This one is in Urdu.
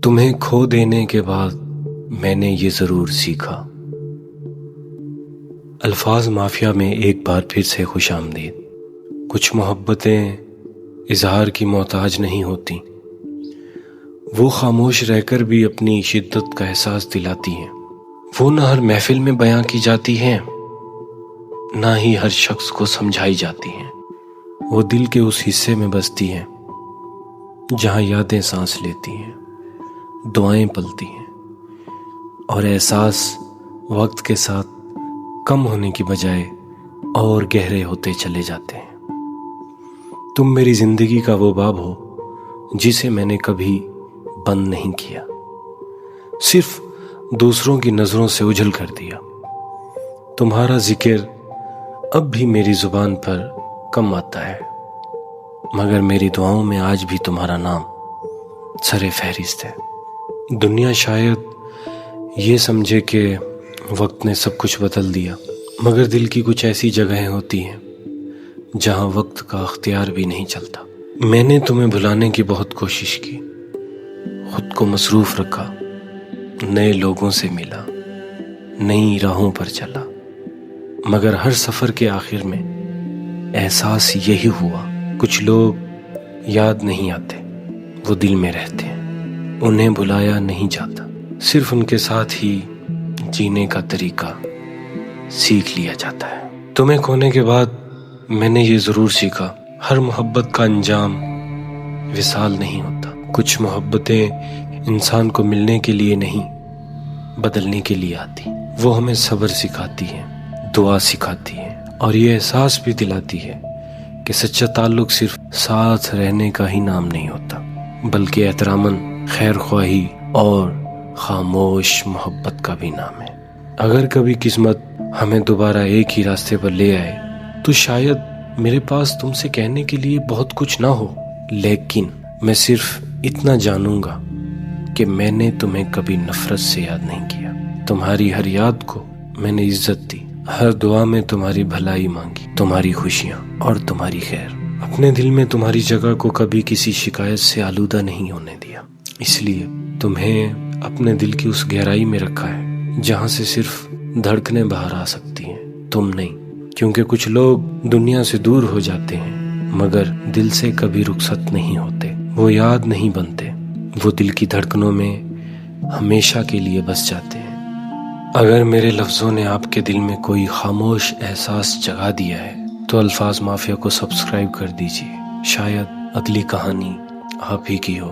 تمہیں کھو دینے کے بعد میں نے یہ ضرور سیکھا۔ الفاظ مافیا میں ایک بار پھر سے خوش آمدید۔ کچھ محبتیں اظہار کی محتاج نہیں ہوتی، وہ خاموش رہ کر بھی اپنی شدت کا احساس دلاتی ہیں۔ وہ نہ ہر محفل میں بیان کی جاتی ہیں، نہ ہی ہر شخص کو سمجھائی جاتی ہیں۔ وہ دل کے اس حصے میں بستی ہیں جہاں یادیں سانس لیتی ہیں، دعائیں پلتی ہیں، اور احساس وقت کے ساتھ کم ہونے کی بجائے اور گہرے ہوتے چلے جاتے ہیں۔ تم میری زندگی کا وہ باب ہو جسے میں نے کبھی بند نہیں کیا، صرف دوسروں کی نظروں سے اجھل کر دیا۔ تمہارا ذکر اب بھی میری زبان پر کم آتا ہے، مگر میری دعاؤں میں آج بھی تمہارا نام سر فہرست ہے۔ دنیا شاید یہ سمجھے کہ وقت نے سب کچھ بدل دیا، مگر دل کی کچھ ایسی جگہیں ہوتی ہیں جہاں وقت کا اختیار بھی نہیں چلتا۔ میں نے تمہیں بھلانے کی بہت کوشش کی، خود کو مصروف رکھا، نئے لوگوں سے ملا، نئی راہوں پر چلا، مگر ہر سفر کے آخر میں احساس یہی ہوا، کچھ لوگ یاد نہیں آتے، وہ دل میں رہتے ہیں، انہیں بھلایا نہیں جاتا، صرف ان کے ساتھ ہی جینے کا طریقہ سیکھ لیا جاتا ہے۔ تمہیں کھونے کے بعد میں نے یہ ضرور سیکھا، ہر محبت کا انجام وصال نہیں ہوتا۔ کچھ محبتیں انسان کو ملنے کے لیے نہیں، بدلنے کے لیے آتی۔ وہ ہمیں صبر سکھاتی ہیں، دعا سکھاتی ہیں، اور یہ احساس بھی دلاتی ہے کہ سچا تعلق صرف ساتھ رہنے کا ہی نام نہیں ہوتا، بلکہ احتراماً، خیر خواہی اور خاموش محبت کا بھی نام ہے۔ اگر کبھی قسمت ہمیں دوبارہ ایک ہی راستے پر لے آئے تو شاید میرے پاس تم سے کہنے کے لیے بہت کچھ نہ ہو، لیکن میں صرف اتنا جانوں گا کہ میں نے تمہیں کبھی نفرت سے یاد نہیں کیا۔ تمہاری ہر یاد کو میں نے عزت دی، ہر دعا میں تمہاری بھلائی مانگی، تمہاری خوشیاں اور تمہاری خیر۔ اپنے دل میں تمہاری جگہ کو کبھی کسی شکایت سے آلودہ نہیں ہونے دیا، اس لیے تمہیں اپنے دل کی اس گہرائی میں رکھا ہے جہاں سے صرف دھڑکنیں باہر آ سکتی ہیں، تم نہیں۔ کیونکہ کچھ لوگ دنیا سے دور ہو جاتے ہیں مگر دل سے کبھی رخصت نہیں ہوتے، وہ یاد نہیں بنتے، وہ دل کی دھڑکنوں میں ہمیشہ کے لیے بس جاتے ہیں۔ اگر میرے لفظوں نے آپ کے دل میں کوئی خاموش احساس جگا دیا ہے تو الفاظ مافیا کو سبسکرائب کر دیجیے، شاید اگلی کہانی آپ ہی کی ہو۔